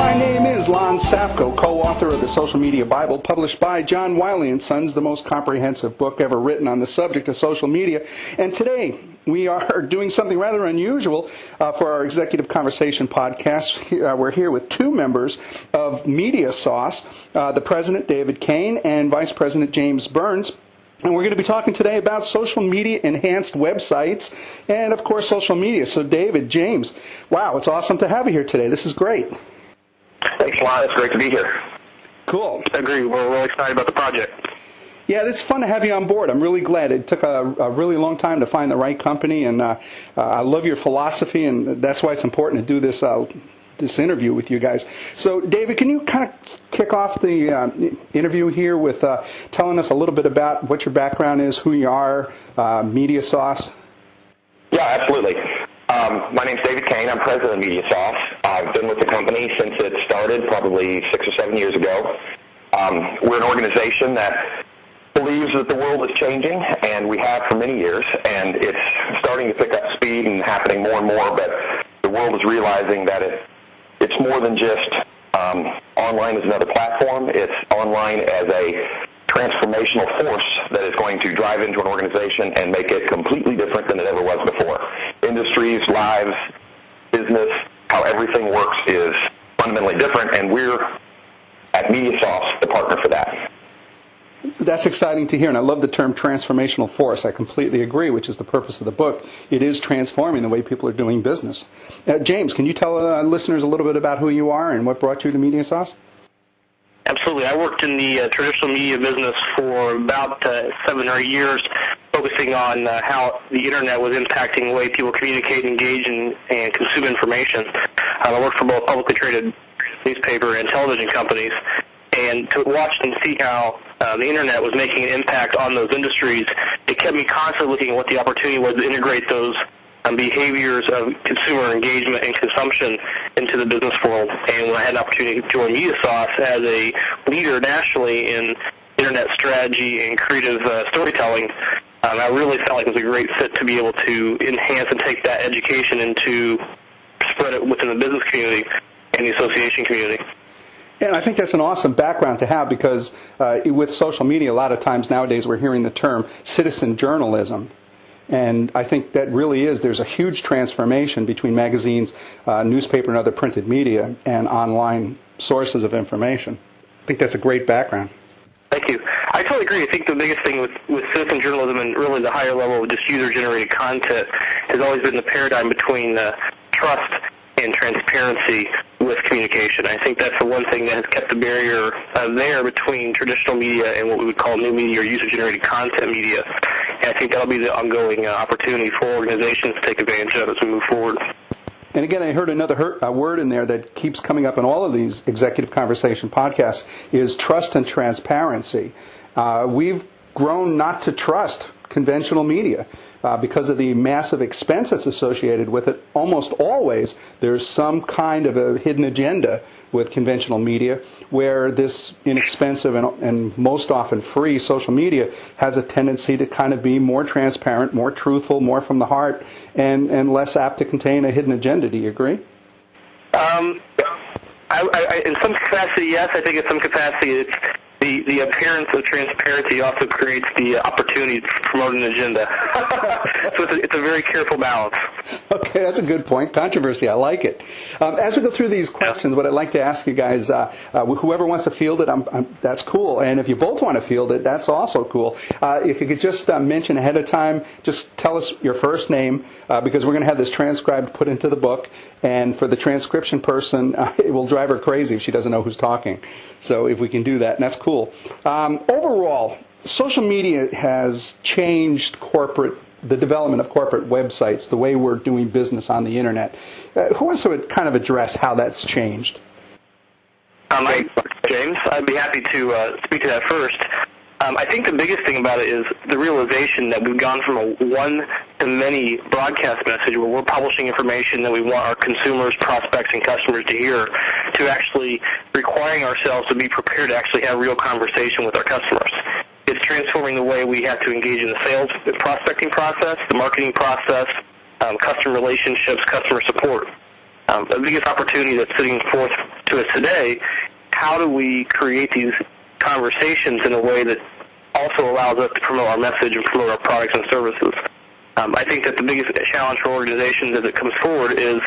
My name is Lon Safko, co-author of the Social Media Bible, published by John Wiley & Sons, the most comprehensive book ever written on the subject of social media. And today, we are doing something rather unusual for our Executive Conversation podcast. We're here with two members of MediaSauce, the President, David Cain, and Vice President James Burns. And we're going to be talking today about social media enhanced websites and, of course, social media. So, David, James, wow, it's awesome to have you here today. This is great. Thanks, Lon. It's great to be here. Cool. I agree. We're really excited about the project. Yeah, it's fun to have you on board. I'm really glad. It took a really long time to find the right company, and I love your philosophy, and that's why it's important to do this interview with you guys. So, David, can you kind of kick off the interview here with telling us a little bit about what your background is, who you are, MediaSauce? Yeah, absolutely. My name's David Cain. I'm president of MediaSauce. I've been with the company since it started, probably 6 or 7 years ago. We're an organization that believes that the world is changing, and we have for many years, and it's starting to pick up speed and happening more and more, but the world is realizing that it's more than just online as another platform. It's online as a transformational force that is going to drive into an organization and make it completely different than it ever was before. Industries, lives, business, how everything works is fundamentally different, and we're at MediaSauce the partner for that. That's exciting to hear, and I love the term transformational force. I completely agree, which is the purpose of the book. It is transforming the way people are doing business. James, can you tell listeners a little bit about who you are and what brought you to MediaSauce? Absolutely. I worked in the traditional media business for about 7 or 8 years, focusing on how the Internet was impacting the way people communicate, engage, and consume information. I worked for both publicly traded newspaper and television companies, and to watch and see how the Internet was making an impact on those industries, it kept me constantly looking at what the opportunity was to integrate those behaviors of consumer engagement and consumption into the business world. And when I had an opportunity to join MediaSauce as a leader nationally in Internet strategy and creative storytelling, I really felt like it was a great fit to be able to enhance and take that education and to spread it within the business community and the association community. And I think that's an awesome background to have because with social media, a lot of times nowadays we're hearing the term citizen journalism. And I think that really is, there's a huge transformation between magazines, newspaper and other printed media, and online sources of information. I think that's a great background. Thank you. I totally agree. I think the biggest thing with citizen journalism and really the higher level of just user-generated content has always been the paradigm between trust and transparency with communication. I think that's the one thing that has kept the barrier there between traditional media and what we would call new media or user-generated content media. And I think that'll be the ongoing opportunity for organizations to take advantage of as we move forward. And again, I heard another word in there that keeps coming up in all of these Executive Conversation podcasts is trust and transparency. We've grown not to trust conventional media because of the massive expense that's associated with it. Almost always there's some kind of a hidden agenda with conventional media where this inexpensive and most often free social media has a tendency to kind of be more transparent, more truthful, more from the heart, and less apt to contain a hidden agenda. Do you agree? In some capacity, yes. I think in some capacity it's the appearance of transparency also creates the opportunity to promote an agenda. So it's a very careful balance. Okay, that's a good point. Controversy, I like it. As we go through these questions, what I'd like to ask you guys, whoever wants to field it, that's cool. And if you both want to field it, that's also cool. If you could just mention ahead of time, just tell us your first name, because we're going to have this transcribed, put into the book. And for the transcription person, it will drive her crazy if she doesn't know who's talking. So if we can do that, and that's cool. Overall, social media has changed the development of corporate websites, the way we're doing business on the Internet. Who wants to kind of address how that's changed? James, I'd be happy to speak to that first. I think the biggest thing about it is the realization that we've gone from a one-to-many broadcast message where we're publishing information that we want our consumers, prospects, and customers to hear, to actually requiring ourselves to be prepared to actually have real conversation with our customers. It's transforming the way we have to engage in the sales and prospecting process, the marketing process, customer relationships, customer support. The biggest opportunity that's sitting forth to us today, how do we create these conversations in a way that also allows us to promote our message and promote our products and services? I think that the biggest challenge for organizations as it comes forward is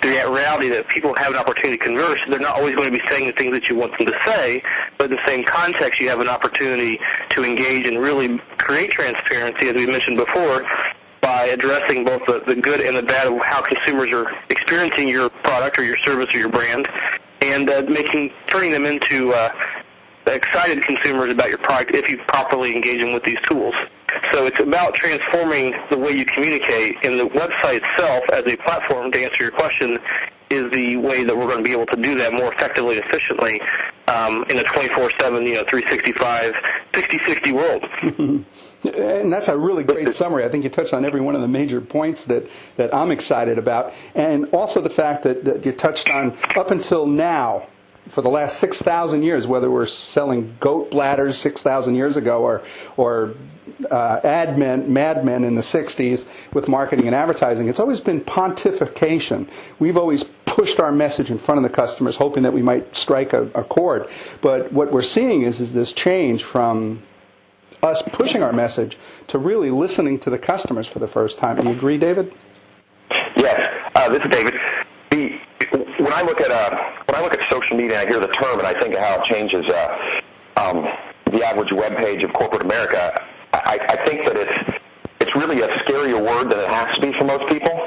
the reality that people have an opportunity to converse. They're not always going to be saying the things that you want them to say, but in the same context, you have an opportunity to engage and really create transparency, as we mentioned before, by addressing both the good and the bad of how consumers are experiencing your product or your service or your brand, and turning them into excited consumers about your product if you properly engage them with these tools. So it's about transforming the way you communicate, and the website itself as a platform, to answer your question, is the way that we're going to be able to do that more effectively and efficiently in a 24/7, 365, 60/60 world. And that's a really great summary. I think you touched on every one of the major points that I'm excited about. And also the fact that you touched on up until now, for the last 6,000 years, whether we're selling goat bladders 6,000 years ago or madmen in the 60s with marketing and advertising, it's always been pontification. We've always pushed our message in front of the customers, hoping that we might strike a chord. But what we're seeing is this change from us pushing our message to really listening to the customers for the first time. Do you agree, David? Yes, this is David. When I look at social media, I hear the term, and I think of how it changes the average web page of corporate America. I think that it's really a scarier word than it has to be for most people.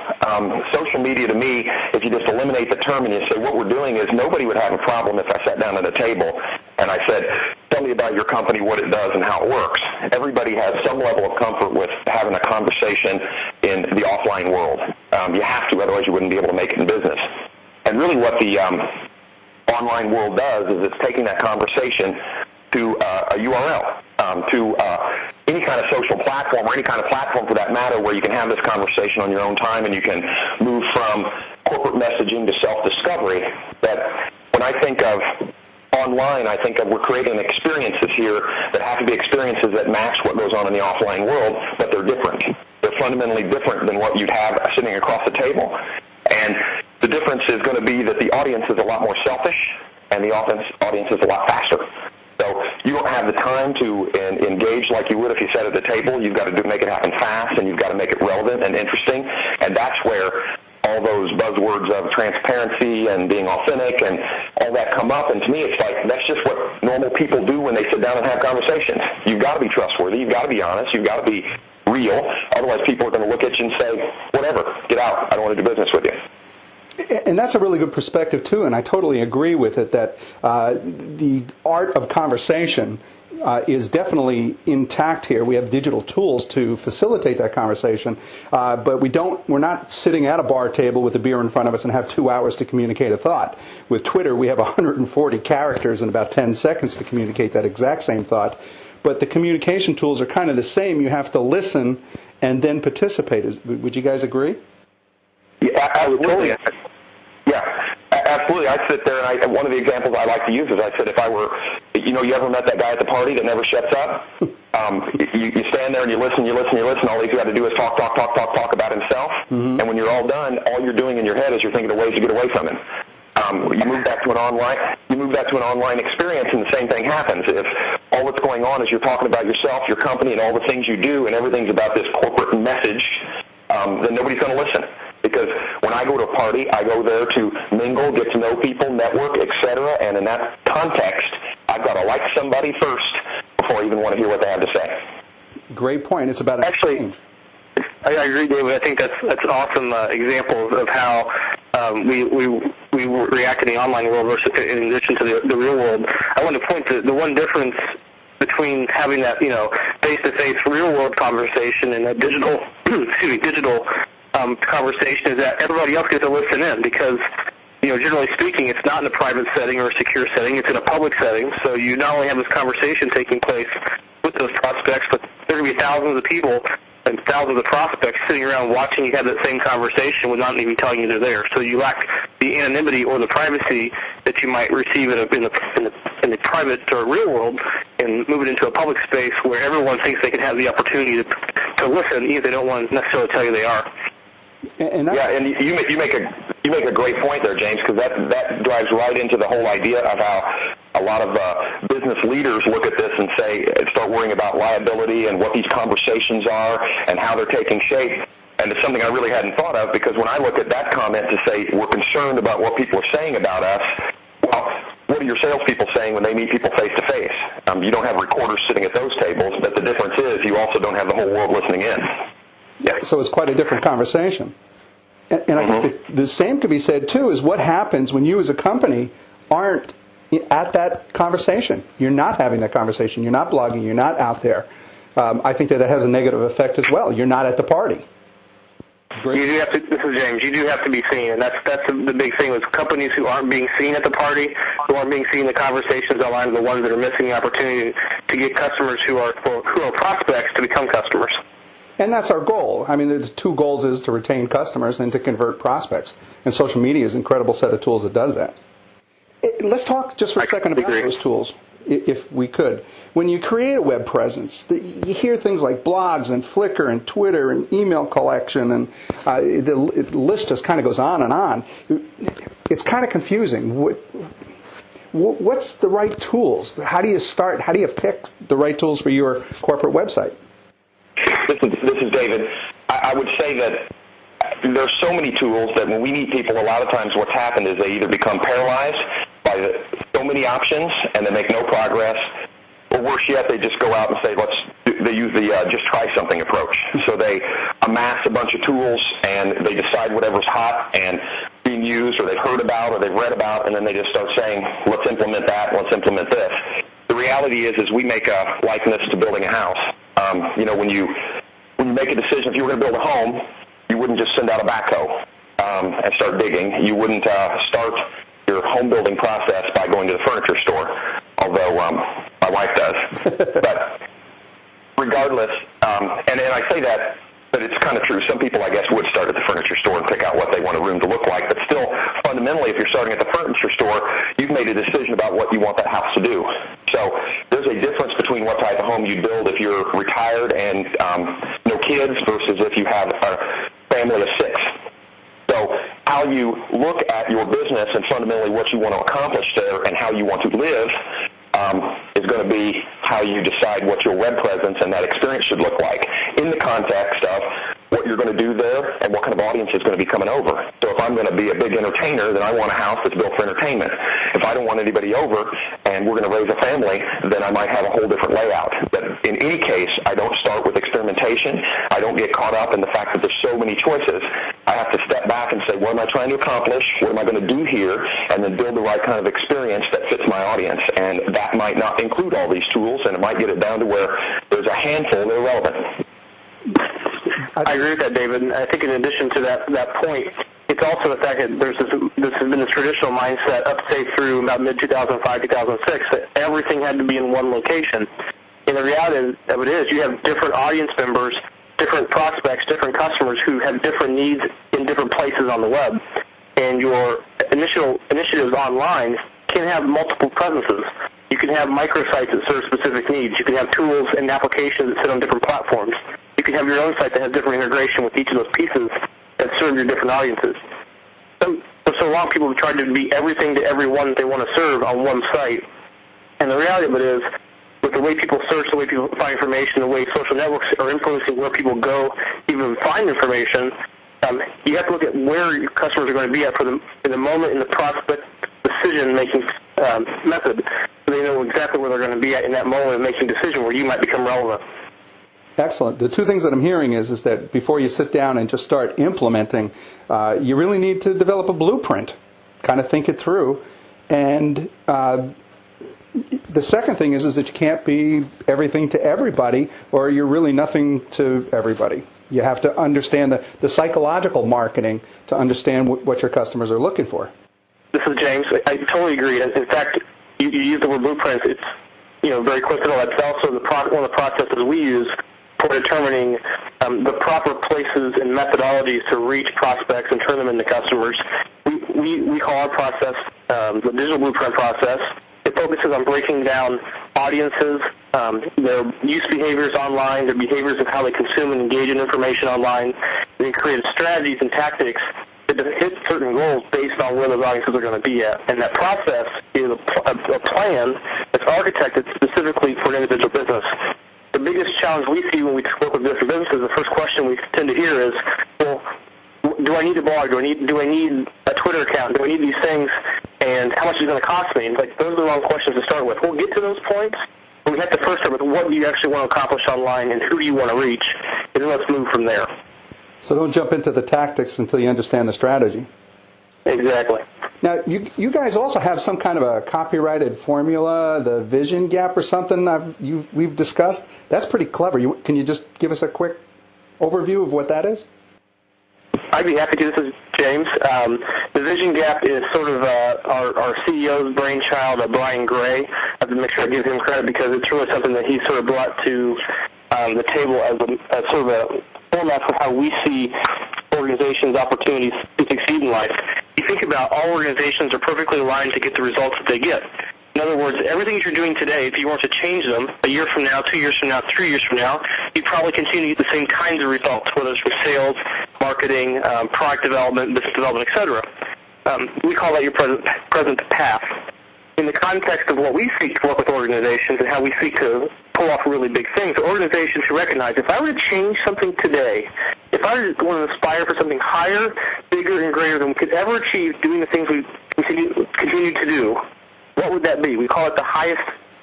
Social media, to me, if you just eliminate the term and you say what we're doing is, nobody would have a problem if I sat down at a table and I said, tell me about your company, what it does, and how it works. Everybody has some level of comfort with having a conversation in the offline world. You have to, otherwise you wouldn't be able to make it in business. And really what the online world does is it's taking that conversation to a URL, to any kind of social platform, or any kind of platform for that matter, where you can have this conversation on your own time and you can move from corporate messaging to self-discovery. That when I think of online, I think of we're creating experiences here that have to be experiences that match what goes on in the offline world, but they're different. They're fundamentally different than what you'd have sitting across the table. And the difference is going to be that the audience is a lot more selfish, and the audience is a lot faster. So you don't have the time to engage like you would if you sat at the table. You've got to make it happen fast, and you've got to make it relevant and interesting. And that's where all those buzzwords of transparency and being authentic and all that come up. And to me, it's like that's just what normal people do when they sit down and have conversations. You've got to be trustworthy. You've got to be honest. You've got to be real. Otherwise, people are going to look at you and say, whatever, get out. I don't want to do business with you. And that's a really good perspective, too, and I totally agree with it, that the art of conversation is definitely intact here. We have digital tools to facilitate that conversation, but we're not sitting at a bar table with a beer in front of us and have 2 hours to communicate a thought. With Twitter, we have 140 characters and about 10 seconds to communicate that exact same thought. But the communication tools are kind of the same. You have to listen and then participate. Would you guys agree? Yeah, absolutely. Yeah, absolutely. I sit there, and one of the examples I like to use is I said, if I were, you ever met that guy at the party that never shuts up? You stand there and you listen. All he's got to do is talk about himself. Mm-hmm. And when you're all done, all you're doing in your head is you're thinking of ways to get away from him. You move back to an online experience, and the same thing happens. If all that's going on is you're talking about yourself, your company, and all the things you do, and everything's about this corporate message, then nobody's going to listen. Because when I go to a party, I go there to mingle, get to know people, network, etc. And in that context, I've got to like somebody first before I even want to hear what they have to say. Great point. It's about an exchange. I agree, David. I think that's an awesome example of how we react in the online world versus in addition to the real world. I want to point to the one difference between having that face-to-face real-world conversation and a digital conversation is that everybody else gets to listen in, because generally speaking, it's not in a private setting or a secure setting, it's in a public setting. So you not only have this conversation taking place with those prospects, but there are going to be thousands of people and thousands of prospects sitting around watching you have that same conversation without even telling you they're there. So you lack the anonymity or the privacy that you might receive in the private or real world, and move it into a public space where everyone thinks they can have the opportunity to listen, even if they don't want to necessarily tell you they are. And yeah, and you make a great point there, James, because that drives right into the whole idea of how a lot of business leaders look at this and start worrying about liability and what these conversations are and how they're taking shape. And it's something I really hadn't thought of, because when I look at that comment to say we're concerned about what people are saying about us, well, what are your salespeople saying when they meet people face to face? You don't have recorders sitting at those tables, but the difference is you also don't have the whole world listening in. Yeah. So it's quite a different conversation. And I think the same could be said, too, is what happens when you as a company aren't at that conversation. You're not having that conversation. You're not blogging. You're not out there. I think that has a negative effect as well. You're not at the party. You do have to, this is James, you do have to be seen, and that's the big thing with companies who aren't being seen at the party, who aren't being seen in the conversations online, are the ones that are missing the opportunity to get customers who are prospects to become customers. And that's our goal. I mean, the two goals is to retain customers and to convert prospects. And social media is an incredible set of tools that does that. Let's talk just for a second about those tools, if we could. When you create a web presence, you hear things like blogs and Flickr and Twitter and email collection, and the list just kind of goes on and on. It's kind of confusing. What's the right tools? How do you start? How do you pick the right tools for your corporate website? This is David. I would say that there's so many tools that when we meet people, a lot of times what's happened is they either become paralyzed by so many options and they make no progress, or worse yet, they just go out and say, they use the just try something approach. So they amass a bunch of tools and they decide whatever's hot and being used, or they've heard about or they've read about, and then they just start saying, let's implement that, let's implement this. The reality is we make a likeness to building a house. When you make a decision, if you were going to build a home, you wouldn't just send out a backhoe and start digging. You wouldn't start your home building process by going to the furniture store, although my wife does. But regardless, and I say that, but it's kind of true. Some people, I guess, would start at the furniture store and pick out what they want a room to look like. But still, fundamentally, if you're starting at the furniture store, you've made a decision about what you want that house to do. So there's a difference between what type of home you build if you're retired and no kids versus if you have a family of 6. So how you look at your business and fundamentally what you want to accomplish there and how you want to live is going to be how you decide what your web presence and that experience should look like in the context of what you're going to do there and what kind of audience is going to be coming over. So if I'm going to be a big entertainer, then I want a house that's built for entertainment. If I don't want anybody over and we're going to raise a family, then I might have a whole different layout. But in any case, I don't start with experimentation. I don't get caught up in the fact that there's so many choices. I have to step back and say, what am I trying to accomplish? What am I going to do here? And then build the right kind of experience that fits my audience. And that might not include all these tools, and it might get it down to where there's a handful that are relevant. I agree with that, David. And I think in addition to that point, it's also the fact that this has been this traditional mindset up, say, through about mid-2005, 2006, that everything had to be in one location. And the reality of it is you have different audience members, different prospects, different customers who have different needs in different places on the web. And your initial initiatives online can have multiple presences. You can have microsites that serve specific needs. You can have tools and applications that sit on different platforms. You can have your own site that has different integration with each of those pieces that serve your different audiences. For so long, people have tried to be everything to everyone that they want to serve on one site. And the reality of it is, with the way people search, the way people find information, the way social networks are influencing where people go, even find information, you have to look at where your customers are going to be at in the moment in the prospect decision-making method. So they know exactly where they're going to be at in that moment of making a decision where you might become relevant. Excellent. The two things that I'm hearing is that before you sit down and just start implementing, you really need to develop a blueprint, kind of think it through. And the second thing is that you can't be everything to everybody, or you're really nothing to everybody. You have to understand the psychological marketing to understand what your customers are looking for. This is James. I totally agree. In fact, you use the word blueprint. It's very coincidental. That's also one of the processes we use for determining the proper places and methodologies to reach prospects and turn them into customers. We call our process the digital blueprint process. It focuses on breaking down audiences, their use behaviors online, their behaviors of how they consume and engage in information online. they created strategies and tactics to hit certain goals based on where those audiences are going to be at. And that process is a plan that's architected specifically for an individual business. The biggest challenge we see when we work with different businesses, the first question we tend to hear is, well, do I need a blog? Do I need a Twitter account? Do I need these things? And how much is it going to cost me? And like, those are the wrong questions to start with. We'll get to those points, but we have to first start with what do you actually want to accomplish online and who do you want to reach? And then let's move from there. So don't jump into the tactics until you understand the strategy. Exactly. Now, you guys also have some kind of a copyrighted formula, the vision gap or something we've discussed. That's pretty clever. Can you just give us a quick overview of what that is? I'd be happy to. This is James. The vision gap is sort of our CEO's brainchild, Brian Gray. I have to make sure I give him credit because it's really something that he sort of brought to the table as sort of a format for how we see organizations' opportunities to succeed in life. You think about all organizations are perfectly aligned to get the results that they get. In other words, everything that you're doing today, if you want to change them a year from now, 2 years from now, 3 years from now, you probably continue to get the same kinds of results, whether it's with sales, marketing, product development, business development, etc. We call that your present path. In the context of what we seek to work with organizations and how we seek to pull off really big things, organizations should recognize if I were to change something today, if I were to aspire for something higher, bigger, and greater than we could ever achieve doing the things we continue to do, what would that be? We call it the highest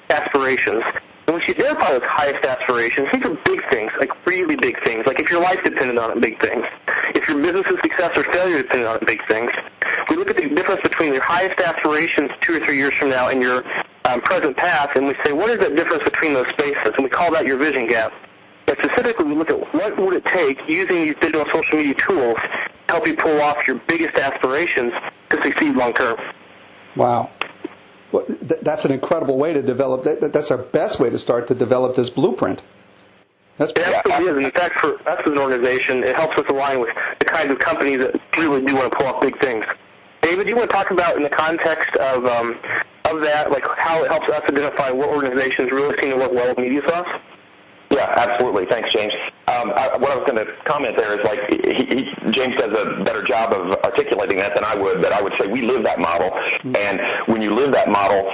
aspirations. And once you identify those highest aspirations, these are big things, like really big things, like if your life depended on it, big things. If your business's success or failure depended on it, big things. We look at the difference between your highest aspirations 2 or 3 years from now and your present path, and we say, what is that difference between those spaces? And we call that your vision gap. And specifically, we look at what would it take using these digital social media tools to help you pull off your biggest aspirations to succeed long term. Wow. Well, that's an incredible way to develop. That's our best way to start to develop this blueprint. It absolutely is. And in fact, for us as an organization, it helps us align with the kinds of companies that really do want to pull off big things. David, do you want to talk about in the context of that, like how it helps us identify what organizations really seem to work well with MediaSauce? Yeah, absolutely. Thanks, James. What I was going to comment there is, like, James does a better job of articulating that than I would, but I would say we live that model. And when you live that model,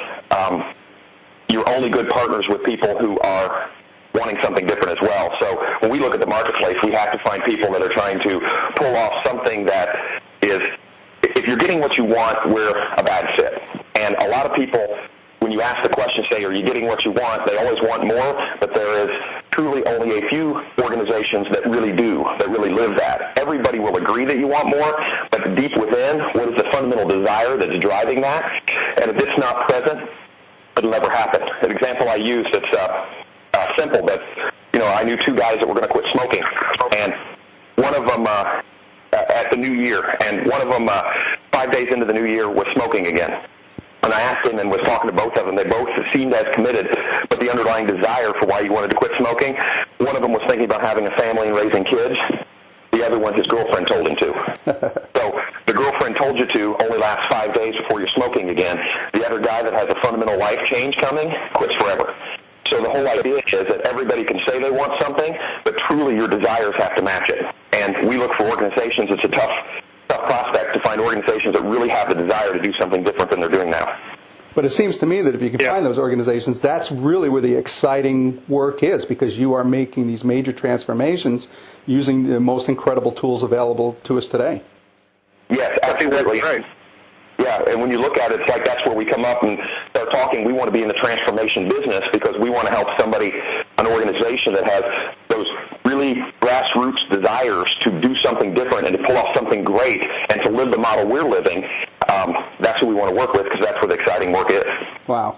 you're only good partners with people who are wanting something different as well. So when we look at the marketplace, we have to find people that are trying to pull off something that is, if you're getting what you want, we're a bad fit. And a lot of people, when you ask the question, say, are you getting what you want, they always want more, but there is truly only a few organizations that really do, that really live that. Everybody will agree that you want more, but deep within, what is the fundamental desire that's driving that? And if it's not present, it'll never happen. An example I use that's simple, but, I knew 2 guys that were going to quit smoking, and one of them at the new year, and one of them 5 days into the new year was smoking again. And I asked him and was talking to both of them. They both seemed as committed, but the underlying desire for why he wanted to quit smoking, one of them was thinking about having a family and raising kids. The other one, his girlfriend told him to. So the girlfriend told you to only lasts 5 days before you're smoking again. The other guy that has a fundamental life change coming quits forever. So the whole idea is that everybody can say they want something, but truly your desires have to match it. And we look for organizations. It's a tough prospect to find organizations that really have the desire to do something different than they're doing now. But it seems to me that if you can find those organizations, that's really where the exciting work is, because you are making these major transformations using the most incredible tools available to us today. Yes, absolutely. Right. Yeah, and when you look at it, it's like that's where we come up and start talking. We want to be in the transformation business because we want to help somebody, an organization that has those really grassroots desires to do something different and to pull off something great and to live the model we're living. That's who we want to work with because that's where the exciting work is. Wow.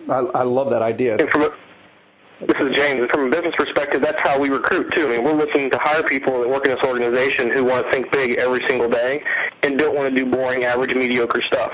I love that idea. This is James. From a business perspective, that's how we recruit, too. I mean, we're looking to hire people that work in this organization who want to think big every single day and don't want to do boring, average, mediocre stuff.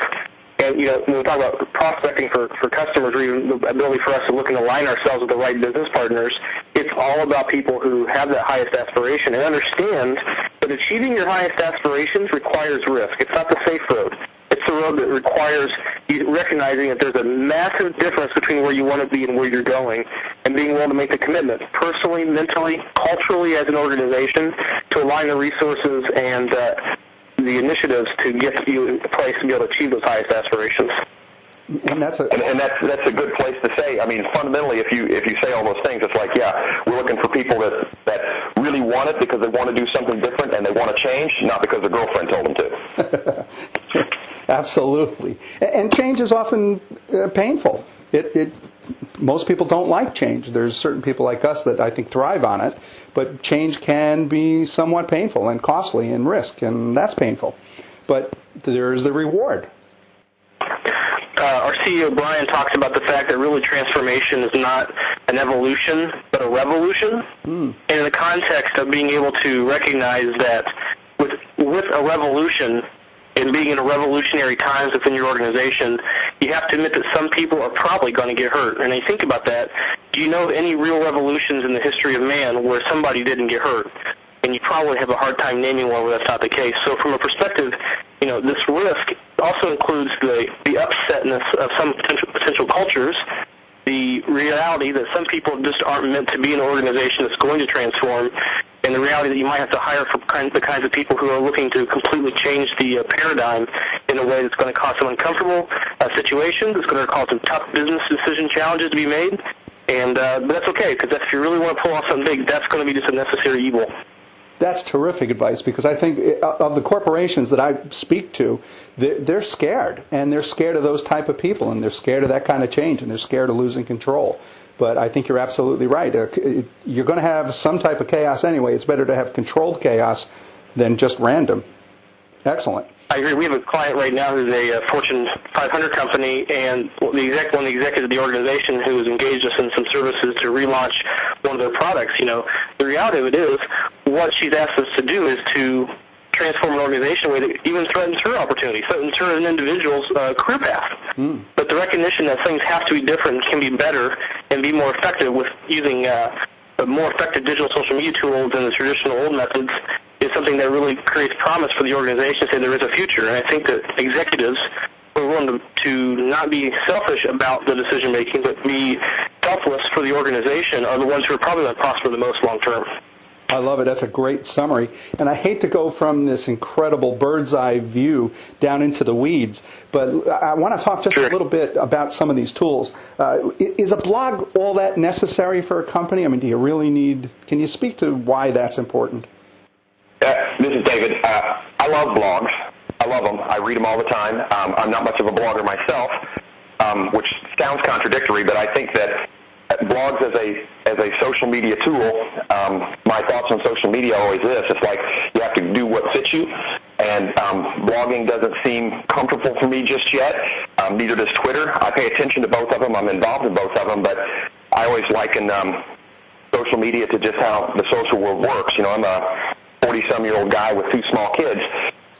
And, when we talk about prospecting for customers or even the ability for us to look and align ourselves with the right business partners, it's all about people who have that highest aspiration and understand that achieving your highest aspirations requires risk. It's not the safe road. It's the road that requires you recognizing that there's a massive difference between where you want to be and where you're going, and being willing to make the commitment personally, mentally, culturally as an organization to to align the resources and the initiatives to get you in place to be able to achieve those highest aspirations. And that's a good place to say. I mean, fundamentally, if you say all those things, it's like, yeah, we're looking for people that really want it because they want to do something different and they want to change, not because their girlfriend told them to. Absolutely. And change is often painful. Most people don't like change. There's certain people like us that I think thrive on it, but change can be somewhat painful and costly and risk, and that's painful. But there's the reward. Our CEO, Brian, talks about the fact that really transformation is not an evolution, but a revolution. And in the context of being able to recognize that with a revolution and being in a revolutionary times within your organization, you have to admit that some people are probably going to get hurt. And I think about that. Do you know of any real revolutions in the history of man where somebody didn't get hurt? And you probably have a hard time naming one where that's not the case. So from a perspective, this risk also includes the upsetness of some potential cultures, the reality that some people just aren't meant to be in an organization that's going to transform, and the reality that you might have to hire for the kinds of people who are looking to completely change the paradigm in a way that's going to cause some uncomfortable situations. It's going to cause some tough business decision challenges to be made, and but that's okay, because if you really want to pull off something big, that's going to be just a necessary evil. That's terrific advice, because I think of the corporations that I speak to, they're scared, and they're scared of those type of people, and they're scared of that kind of change, and they're scared of losing control. But I think you're absolutely right. You're going to have some type of chaos anyway. It's better to have controlled chaos than just random. Excellent. I agree. We have a client right now who's a Fortune 500 company, and one of the executives of the organization who has engaged us in some services to relaunch one of their products. The reality of it is, what she's asked us to do is to transform an organization in a way that even threatens her opportunity, threatens her an individual's career path. But the recognition that things have to be different, can be better, and be more effective with using more effective digital social media tools than the traditional old methods is something that really creates promise for the organization to say there is a future. And I think that executives who are willing to not be selfish about the decision making, but be selfless for the organization, are the ones who are probably going to prosper the most long term. I love it. That's a great summary. And I hate to go from this incredible bird's eye view down into the weeds, but I want to talk just a little bit about some of these tools. Is a blog all that necessary for a company? I mean, do you really need, can you speak to why that's important? This is David. I love blogs. I love them. I read them all the time. I'm not much of a blogger myself, which sounds contradictory, but I think that blogs as a social media tool, my thoughts on social media are always this. It's like you have to do what fits you, and blogging doesn't seem comfortable for me just yet. Neither does Twitter. I pay attention to both of them. I'm involved in both of them, but I always liken social media to just how the social world works. I'm a 40-some-year-old guy with 2 small kids,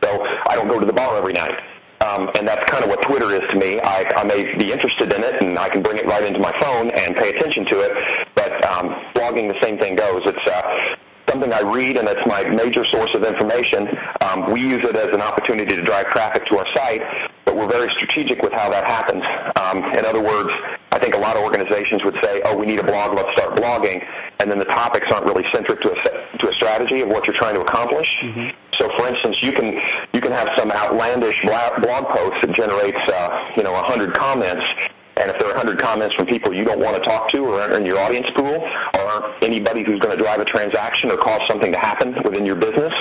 so I don't go to the bar every night. And that's kind of what Twitter is to me. I may be interested in it, and I can bring it right into my phone and pay attention to it, but blogging, the same thing goes. It's something I read, and it's my major source of information. We use it as an opportunity to drive traffic to our site, but we're very strategic with how that happens. In other words, I think a lot of organizations would say, oh, we need a blog, let's start blogging, and then the topics aren't really centric to a strategy of what you're trying to accomplish. So, for instance, you can have some outlandish blog post that generates 100 comments, and if there are 100 comments from people you don't want to talk to or aren't in your audience pool or aren't anybody who's going to drive a transaction or cause something to happen within your business,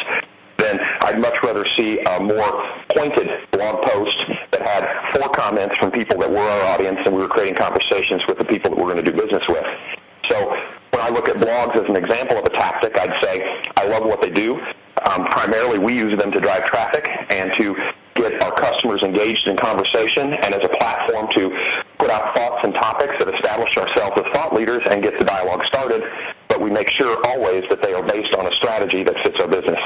then I'd much rather see a more pointed blog post that had 4 comments from people that were our audience and we were creating conversations with the people that we're going to do business with. So when I look at blogs as an example of a tactic, I'd say I love what they do. Primarily, we use them to drive traffic and to get our customers engaged in conversation, and as a platform to put out thoughts and topics that establish ourselves as thought leaders and get the dialogue started. But we make sure always that they are based on a strategy that fits our business.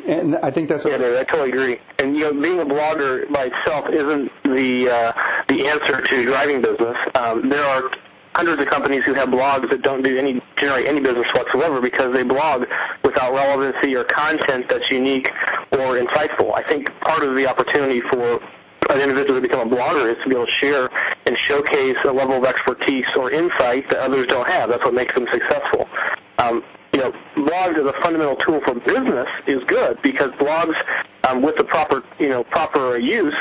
And I think that's I totally agree. And being a blogger by itself isn't the answer to driving business. There are hundreds of companies who have blogs that don't generate any business whatsoever because they blog without relevancy or content that's unique or insightful. I think part of the opportunity for an individual to become a blogger is to be able to share and showcase a level of expertise or insight that others don't have. That's what makes them successful. blogs as a fundamental tool for business is good, because blogs with the proper use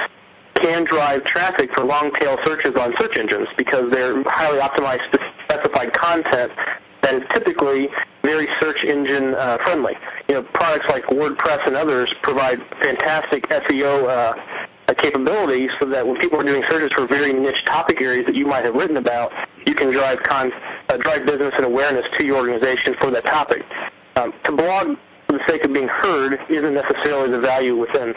can drive traffic for long-tail searches on search engines, because they're highly optimized specified content that is typically very search engine friendly. Products like WordPress and others provide fantastic SEO capabilities, so that when people are doing searches for very niche topic areas that you might have written about, you can drive business and awareness to your organization for that topic. To blog for the sake of being heard isn't necessarily the value within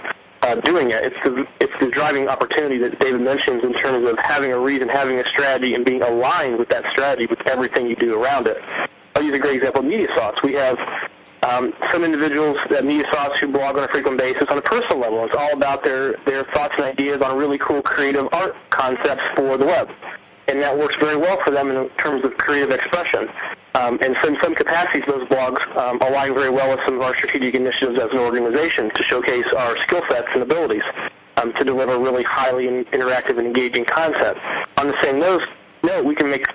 doing it. It's the driving opportunity that David mentions in terms of having a reason, having a strategy, and being aligned with that strategy with everything you do around it. I'll use a great example of MediaSauce. We have some individuals at MediaSauce who blog on a frequent basis on a personal level. It's all about their thoughts and ideas on really cool creative art concepts for the web. And that works very well for them in terms of creative expression. And so in some capacities, those blogs align very well with some of our strategic initiatives as an organization to showcase our skill sets and abilities to deliver really highly interactive and engaging content. On the same note, we can make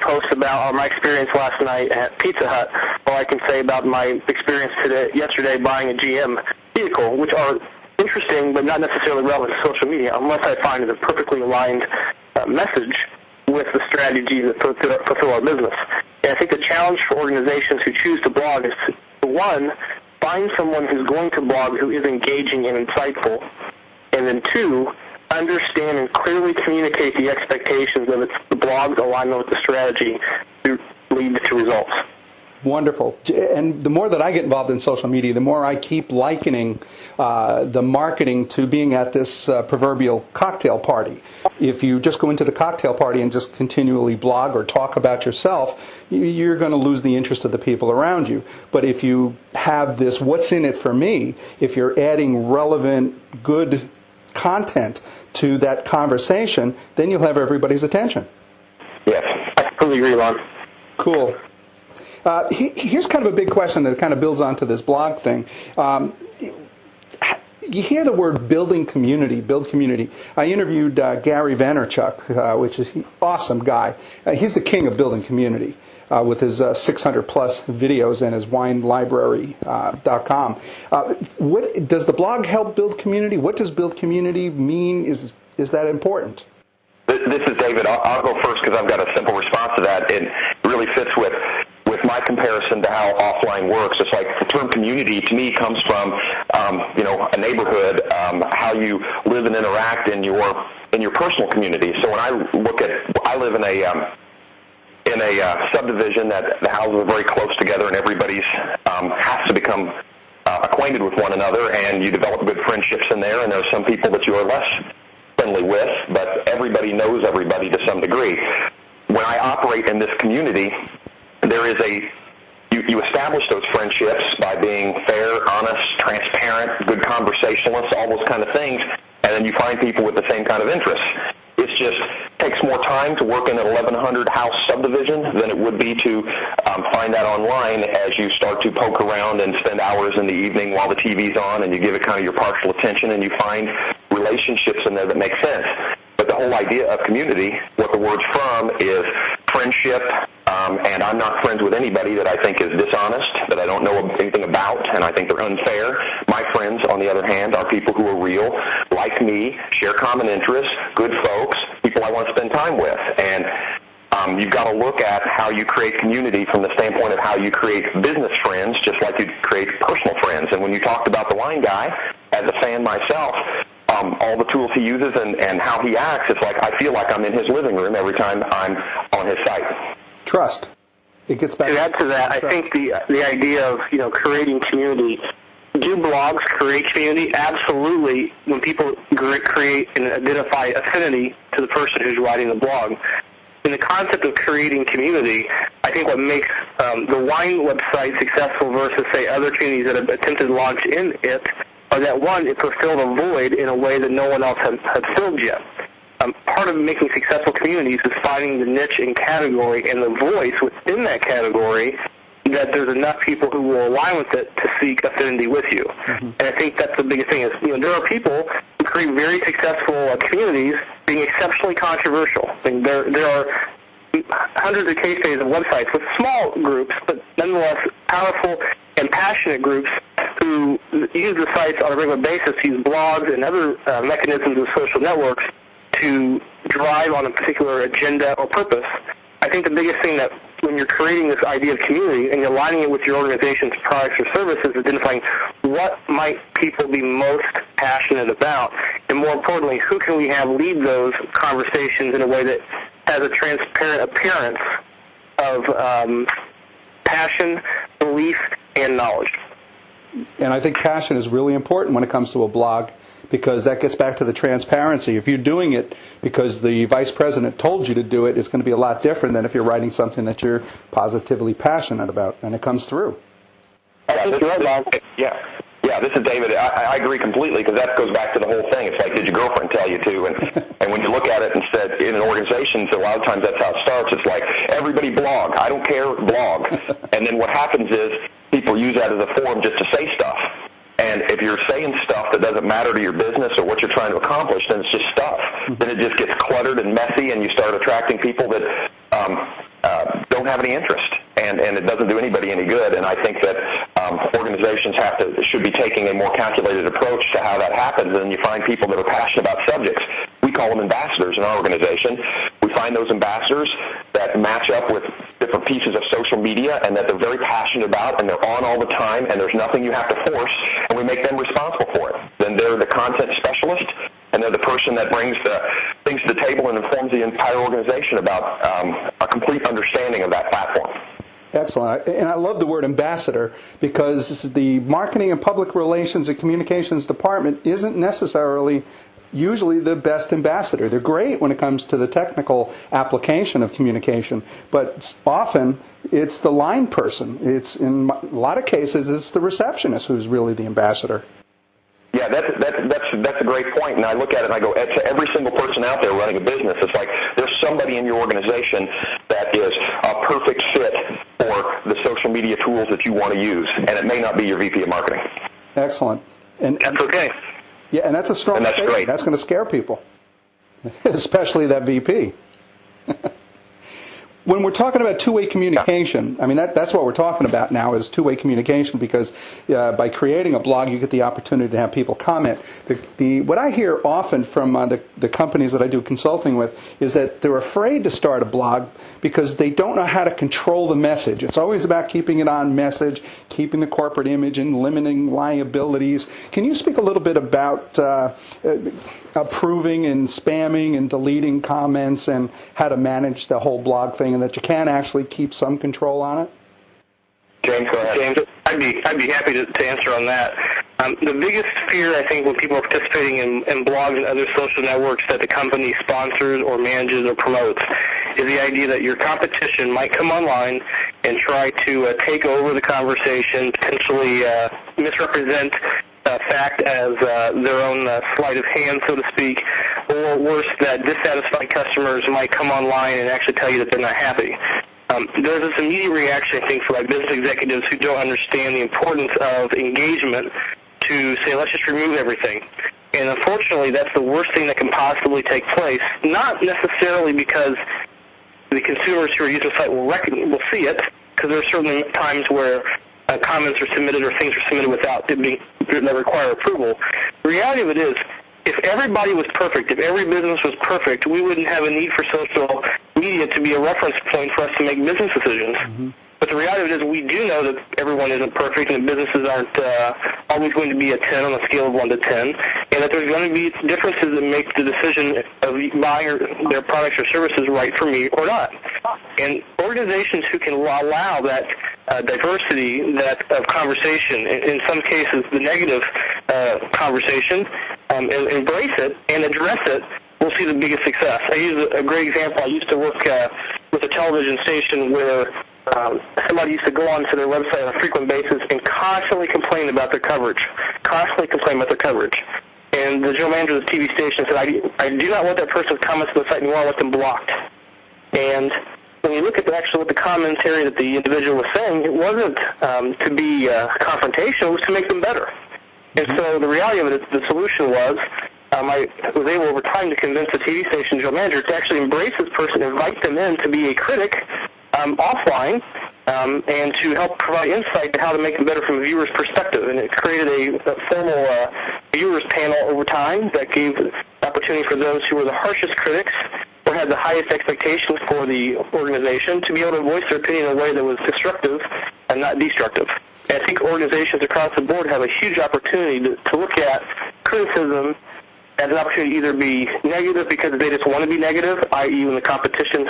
posts about my experience last night at Pizza Hut, or I can say about my experience yesterday buying a GM vehicle, which are interesting but not necessarily relevant to social media, unless I find it a perfectly aligned message with the strategies that fulfill our business. And I think the challenge for organizations who choose to blog is to, one, find someone who's going to blog who is engaging and insightful, and then two, understand and clearly communicate the expectations of the blog's alignment with the strategy to lead to results. Wonderful. And the more that I get involved in social media, the more I keep likening the marketing to being at this proverbial cocktail party. If you just go into the cocktail party and just continually blog or talk about yourself, you're going to lose the interest of the people around you. But if you have this, what's in it for me, if you're adding relevant, good content to that conversation, then you'll have everybody's attention. Yes, I completely agree, Lon. Cool. Here's kind of a big question that kind of builds onto this blog thing. You hear the word build community. I interviewed Gary Vaynerchuk, which is an awesome guy. He's the king of building community with his 600-plus videos and his winelibrary.com. What does the blog help build community? What does build community mean? Is that important? This is David. I'll go first because I've got a simple response to that. It really fits with my comparison to how offline works. It's like the term community to me comes from, a neighborhood, how you live and interact in your personal community. So when I live in a subdivision that the houses are very close together and everybody's has to become acquainted with one another, and you develop good friendships in there. And there are some people that you are less friendly with, but everybody knows everybody to some degree. When I operate in this community, there is you establish those friendships by being fair, honest, transparent, good conversationalists, all those kind of things, and then you find people with the same kind of interests. It just takes more time to work in an 1,100 house subdivision than it would be to find that online as you start to poke around and spend hours in the evening while the TV's on, and you give it kind of your partial attention, and you find relationships in there that make sense. But the whole idea of community, what the word's from, is friendship, and I'm not friends with anybody that I think is dishonest, that I don't know anything about, and I think they're unfair. My friends, on the other hand, are people who are real, like me, share common interests, good folks, people I want to spend time with. And you've got to look at how you create community from the standpoint of how you create business friends, just like you create personal friends. And when you talked about the wine guy, as a fan myself, all the tools he uses and how he acts, it's like I feel like I'm in his living room every time I'm on his site. Trust. It gets back to add to that, I think the idea of creating community. Do blogs create community? Absolutely. When people create and identify affinity to the person who's writing the blog. In the concept of creating community, I think what makes the wine website successful versus, say, other communities that have attempted to launch in it are that, one, it fulfilled a void in a way that no one else had filled yet. Part of making successful communities is finding the niche and category and the voice within that category that there's enough people who will align with it to seek affinity with you. Mm-hmm. And I think that's the biggest thing is, there are people who create very successful communities being exceptionally controversial. I mean, there are hundreds of case studies of websites with small groups, but nonetheless powerful and passionate groups who use the sites on a regular basis, use blogs and other mechanisms of social networks to drive on a particular agenda or purpose. I think the biggest thing that when you're creating this idea of community and you're aligning it with your organization's products or services, identifying what might people be most passionate about, and more importantly, who can we have lead those conversations in a way that has a transparent appearance of passion, belief, and knowledge. And I think passion is really important when it comes to a blog, because that gets back to the transparency. If you're doing it because the vice president told you to do it, it's going to be a lot different than if you're writing something that you're positively passionate about, and it comes through. Yeah, this is David. I agree completely, because that goes back to the whole thing. It's like, did your girlfriend tell you to? And when you look at it instead, in an organization, a lot of times that's how it starts. It's like, everybody blog. I don't care, blog. And then what happens is people use that as a forum just to say stuff. And if you're saying stuff that doesn't matter to your business or what you're trying to accomplish, then it's just stuff. Then it just gets cluttered and messy, and you start attracting people that don't have any interest. And it doesn't do anybody any good. And I think that organizations should be taking a more calculated approach to how that happens. And you find people that are passionate about subjects. We call them ambassadors in our organization. We find those ambassadors that match up with different pieces of social media and that they're very passionate about, and they're on all the time, and there's nothing you have to force, and we make them responsible for it. Then they're the content specialist, and they're the person that brings the things to the table and informs the entire organization about a complete understanding of that platform. Excellent. And I love the word ambassador, because the marketing and public relations and communications department isn't necessarily usually the best ambassador. They're great when it comes to the technical application of communication, but often it's the line person. It's in a lot of cases it's the receptionist who's really the ambassador. Yeah, that's a great point. And I look at it and I go, to every single person out there running a business, it's like there's somebody in your organization that is a perfect fit for the social media tools that you want to use, and it may not be your VP of marketing. Excellent. And that's okay. Yeah, and that's a strong statement. Great. That's going to scare people, especially that VP. When we're talking about two-way communication, I mean, that's what we're talking about now is two-way communication, because by creating a blog, you get the opportunity to have people comment. What I hear often from the companies that I do consulting with is that they're afraid to start a blog because they don't know how to control the message. It's always about keeping it on message, keeping the corporate image, and limiting liabilities. Can you speak a little bit about approving and spamming and deleting comments and how to manage the whole blog thing, and that you can actually keep some control on it? James, go ahead. James, I'd be happy to answer on that. The biggest fear, I think, when people are participating in blogs and other social networks that the company sponsors or manages or promotes is the idea that your competition might come online and try to take over the conversation, potentially misrepresent fact as their own sleight of hand, so to speak, or worse, that dissatisfied customers might come online and actually tell you that they're not happy. There's this immediate reaction, I think, for business executives who don't understand the importance of engagement to say, let's just remove everything. And unfortunately, that's the worst thing that can possibly take place, not necessarily because the consumers who are using the site will see it, because there are certain times where comments are submitted or things are submitted without it being that require approval. The reality of it is, if everybody was perfect, if every business was perfect, we wouldn't have a need for social media to be a reference point for us to make business decisions. Mm-hmm. But the reality of it is we do know that everyone isn't perfect and businesses aren't always going to be a 10 on a scale of 1 to 10, and that there's going to be differences that make the decision of buying their products or services right for me or not. And organizations who can allow that diversity of conversation, in some cases the negative conversation, embrace it and address it, we'll see the biggest success. I use a great example. I used to work with a television station where somebody used to go onto their website on a frequent basis and constantly complain about their coverage. And the general manager of the TV station said, I do not want that person to comment on the site anymore. I want them blocked. And when you look at what the commentary that the individual was saying, it wasn't to be confrontational, it was to make them better. And so the reality of it is the solution was I was able over time to convince the TV station general manager to actually embrace this person, invite them in to be a critic offline, and to help provide insight to how to make them better from a viewer's perspective. And it created a formal viewers panel over time that gave opportunity for those who were the harshest critics or had the highest expectations for the organization to be able to voice their opinion in a way that was constructive and not destructive. And I think organizations across the board have a huge opportunity to look at criticism as an opportunity to either be negative because they just want to be negative, i.e. when the competition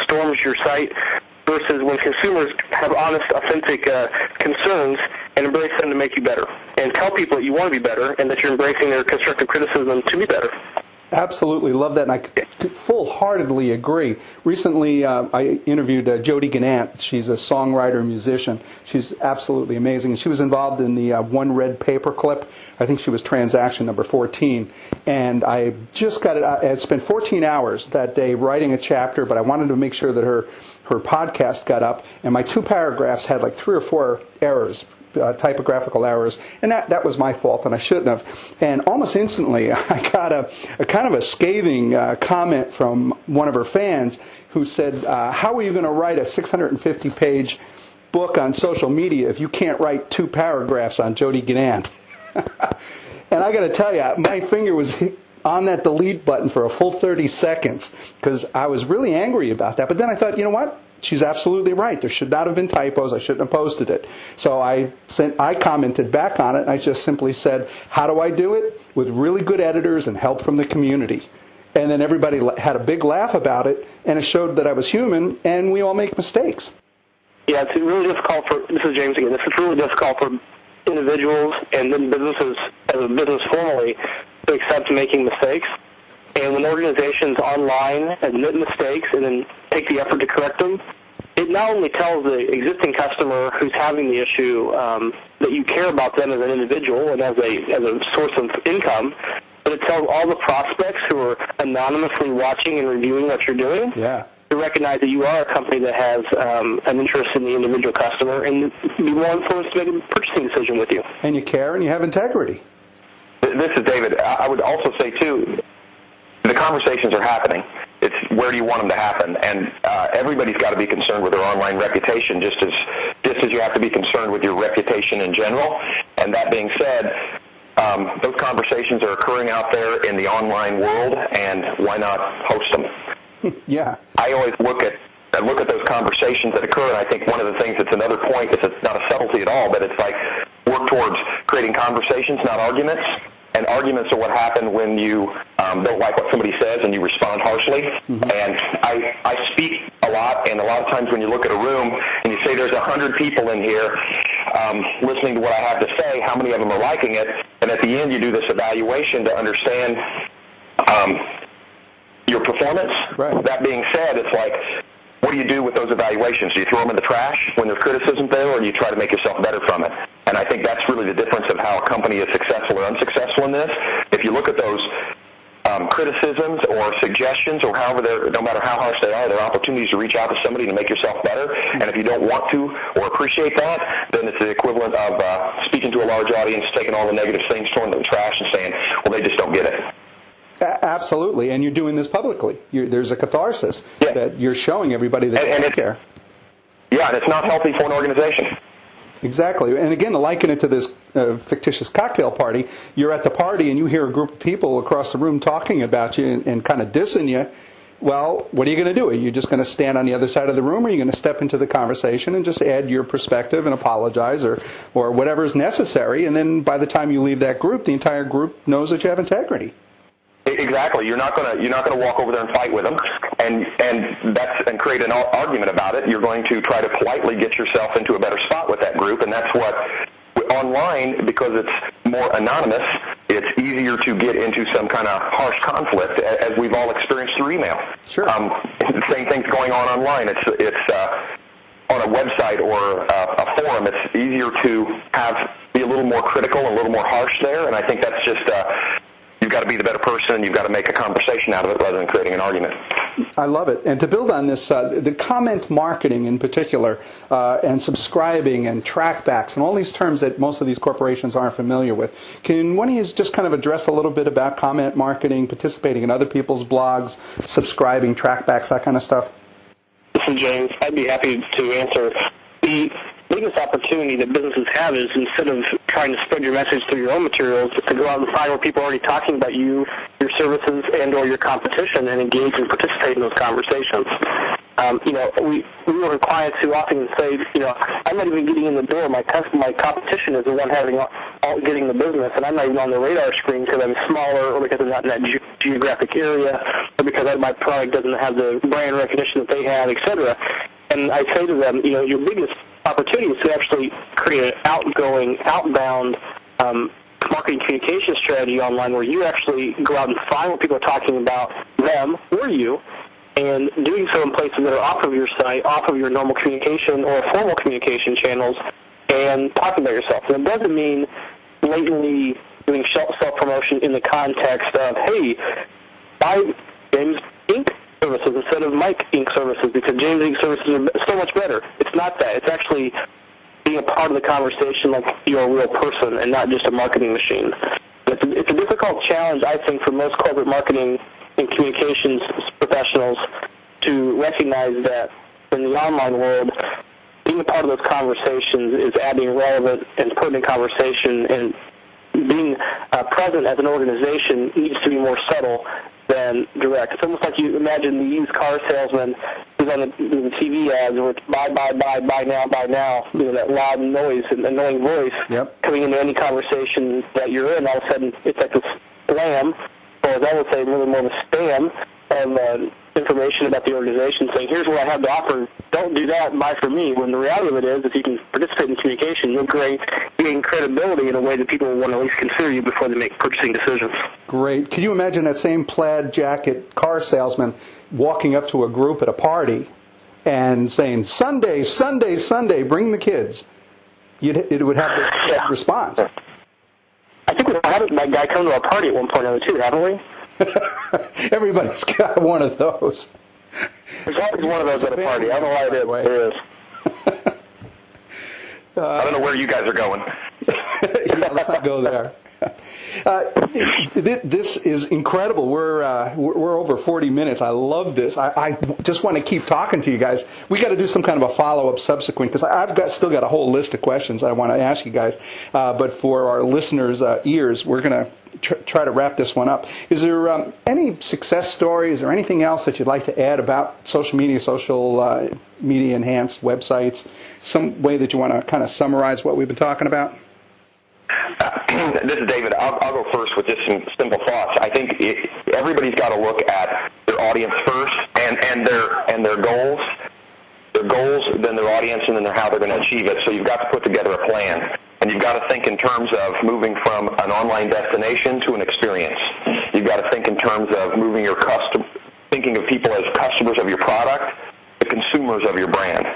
storms your site, versus when consumers have honest, authentic concerns and embrace them to make you better. And tell people that you want to be better and that you're embracing their constructive criticism to be better. Absolutely love that, and I full-heartedly agree. Recently, I interviewed Jody Gannant. She's a songwriter and musician. She's absolutely amazing. She was involved in the One Red Paperclip. I think she was transaction number 14. And I just got it. I had spent 14 hours that day writing a chapter, but I wanted to make sure that her podcast got up, and my 2 paragraphs had like 3 or 4 errors. Typographical errors, and that was my fault, and I shouldn't have. And almost instantly, I got a kind of a scathing comment from one of her fans who said, how are you going to write a 650-page book on social media if you can't write 2 paragraphs on Jody Gannant? And I got to tell you, my finger was on that delete button for a full 30 seconds because I was really angry about that. But then I thought, you know what? She's absolutely right. There should not have been typos. I shouldn't have posted it. So I commented back on it, and I just simply said, how do I do it? With really good editors and help from the community. And then everybody had a big laugh about it, and it showed that I was human, and we all make mistakes. Yeah, it's really difficult for, this is James again, this is really difficult for individuals and then businesses, as a business formally, to accept making mistakes. And when organizations online admit mistakes and then take the effort to correct them, it not only tells the existing customer who's having the issue that you care about them as an individual and as a source of income, but it tells all the prospects who are anonymously watching and reviewing what you're doing to recognize that you are a company that has an interest in the individual customer and be more influenced to make a purchasing decision with you. And you care and you have integrity. This is David. I would also say, too, the conversations are happening. It's where do you want them to happen? And everybody's got to be concerned with their online reputation, just as you have to be concerned with your reputation in general. And that being said, those conversations are occurring out there in the online world, and why not host them? Yeah. I always look at those conversations that occur, and I think one of the things that's another point, it's not a subtlety at all, but it's like work towards creating conversations, not arguments. And arguments are what happen when you don't like what somebody says and you respond harshly. Mm-hmm. And I speak a lot, and a lot of times when you look at a room and you say there's 100 people in here listening to what I have to say, how many of them are liking it? And at the end you do this evaluation to understand your performance. Right. That being said, it's like, what do you do with those evaluations? Do you throw them in the trash when there's criticism there, or do you try to make yourself better from it? And I think that's really the difference of how a company is successful or unsuccessful in this. If you look at those criticisms or suggestions, or however no matter how harsh they are, they're opportunities to reach out to somebody to make yourself better. And if you don't want to or appreciate that, then it's the equivalent of speaking to a large audience, taking all the negative things, throwing them in the trash, and saying, well, they just don't get it. Absolutely, and you're doing this publicly. There's a catharsis that you're showing everybody that you care. Yeah, and it's not healthy for an organization. Exactly, and again, to liken it to this fictitious cocktail party, you're at the party and you hear a group of people across the room talking about you and kind of dissing you. Well, what are you going to do? Are you just going to stand on the other side of the room, or are you going to step into the conversation and just add your perspective and apologize or whatever is necessary, and then by the time you leave that group, the entire group knows that you have integrity. Exactly. You're not going to walk over there and fight with them and create an argument about it. You're going to try to politely get yourself into a better spot with that group, and that's what online, because it's more anonymous, it's easier to get into some kind of harsh conflict, as we've all experienced through email. Sure. The same thing's going on online. It's on a website or a forum. It's easier to be a little more critical, a little more harsh there, and I think that's just you've got to be the better person. You've got to make a conversation out of it rather than creating an argument. I love it. And to build on this, the comment marketing in particular, and subscribing and trackbacks and all these terms that most of these corporations aren't familiar with. Can one of you just kind of address a little bit about comment marketing, participating in other people's blogs, subscribing, trackbacks, that kind of stuff? This is James. I'd be happy to answer. the biggest opportunity that businesses have is, instead of trying to spread your message through your own materials, is to go out and find where people are already talking about you, your services, and or your competition, and engage and participate in those conversations. We work with clients who often say, I'm not even getting in the door. My competition is the one getting the business, and I'm not even on the radar screen because I'm smaller, or because I'm not in that geographic area, or because my product doesn't have the brand recognition that they have, etc. And I say to them, your biggest opportunity is to actually create an outbound marketing communication strategy online, where you actually go out and find what people are talking about them or you, and doing so in places that are off of your site, off of your normal communication or formal communication channels, and talking about yourself. And it doesn't mean blatantly doing self-promotion in the context of, hey, buy James Inc. services instead of Mike Inc. services, because James Inc. services are so much better. It's not that. It's actually being a part of the conversation like you're a real person and not just a marketing machine. It's a difficult challenge, I think, for most corporate marketing and communications professionals to recognize that in the online world, being a part of those conversations is adding relevant and pertinent conversation, and being present as an organization needs to be more subtle than direct. It's almost like you imagine the used car salesman who's on the TV ads where it's buy now, that loud noise and annoying voice coming into any conversation that you're in. All of a sudden, it's like this slam, or as I would say, really more of a spam of information about the organization saying, here's what I have to offer, don't do that, buy from me. When the reality of it is, if you can participate in communication, you'll gain credibility in a way that people will want to at least consider you before they make purchasing decisions. Great. Can you imagine that same plaid jacket car salesman walking up to a group at a party and saying, Sunday, Sunday, Sunday, bring the kids? It would have the response. I think we've had that guy come to a party at one point or two, haven't we? Everybody's got one of those. There's always one of those at a party. I don't know why it is. There is. I don't know where you guys are going. Yeah, let's not go there. This is incredible. We're over 40 minutes. I love this. I just want to keep talking to you guys. We got to do some kind of a follow-up subsequent, because I've still got a whole list of questions I want to ask you guys. But for our listeners' ears, we're going to try to wrap this one up. Is there any success stories or anything else that you'd like to add about social media enhanced websites? Some way that you want to kind of summarize what we've been talking about? This is David. I'll go first with just some simple thoughts. I think everybody's got to look at their audience first and their goals. Their goals, then their audience, and then how they're going to achieve it. So you've got to put together a plan. And you've got to think in terms of moving from an online destination to an experience. You've got to think in terms of thinking of people as customers of your product, the consumers of your brand.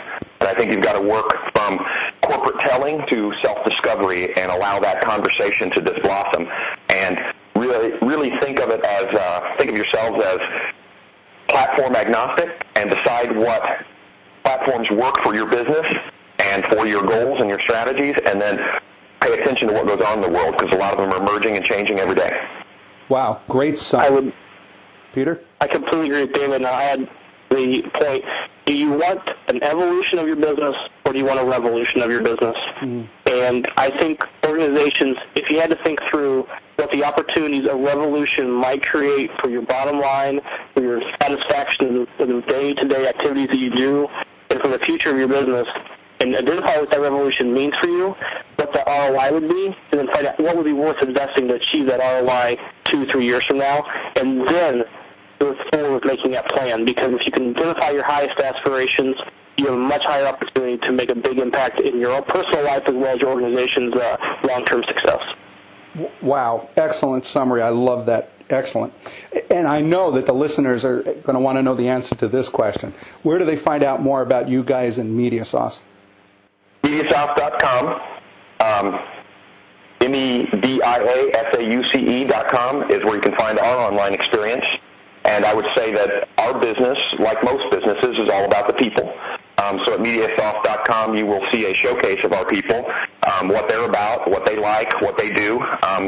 And I think you've got to work from corporate telling to self-discovery and allow that conversation to just blossom. And really think of it as think of yourselves as platform agnostic, and decide what platforms work for your business and for your goals and your strategies, and then pay attention to what goes on in the world, because a lot of them are emerging and changing every day. Wow, great summary. Peter? I completely agree with David, and I had the point, do you want an evolution of your business, or do you want a revolution of your business? And I think organizations, if you had to think through what the opportunities a revolution might create for your bottom line, for your satisfaction of the day-to-day activities that you do, and for the future of your business, and identify what that revolution means for you, what the ROI would be, and then find out what would be worth investing to achieve that ROI 2-3 years from now, and then move forward with making that plan. Because if you can identify your highest aspirations, you have a much higher opportunity to make a big impact in your own personal life as well as your organization's long-term success. Wow, excellent summary. I love that. Excellent. And I know that the listeners are going to want to know the answer to this question. Where do they find out more about you guys and MediaSauce? MediaSauce.com. MEDIASAUCE.com is where you can find our online experience. And I would say that our business, like most businesses, is all about the people. So at MediaSauce.com, you will see a showcase of our people, what they're about, what they like, what they do,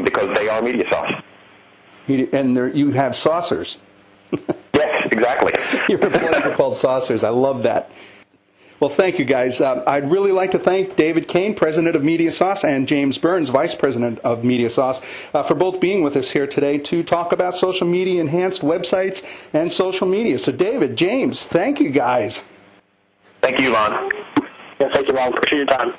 because they are MediaSauce. And you have saucers. Yes, exactly. Your employees are called saucers. I love that. Well, thank you, guys. I'd really like to thank David Cain, President of MediaSauce, and James Burns, Vice President of MediaSauce, for both being with us here today to talk about social media-enhanced websites and social media. So, David, James, thank you, guys. Thank you, Lon. Yeah, thank you, Lon. Appreciate your time.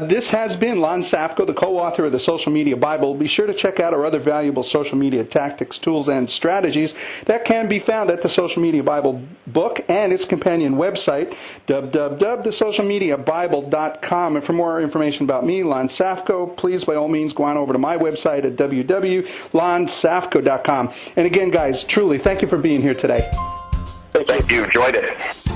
This has been Lon Safko, the co-author of the Social Media Bible. Be sure to check out our other valuable social media tactics, tools, and strategies that can be found at the Social Media Bible book and its companion website, www.thesocialmediabible.com. And for more information about me, Lon Safko, please, by all means, go on over to my website at www.lonsafko.com. And again, guys, truly, thank you for being here today. Thank you. Enjoyed it.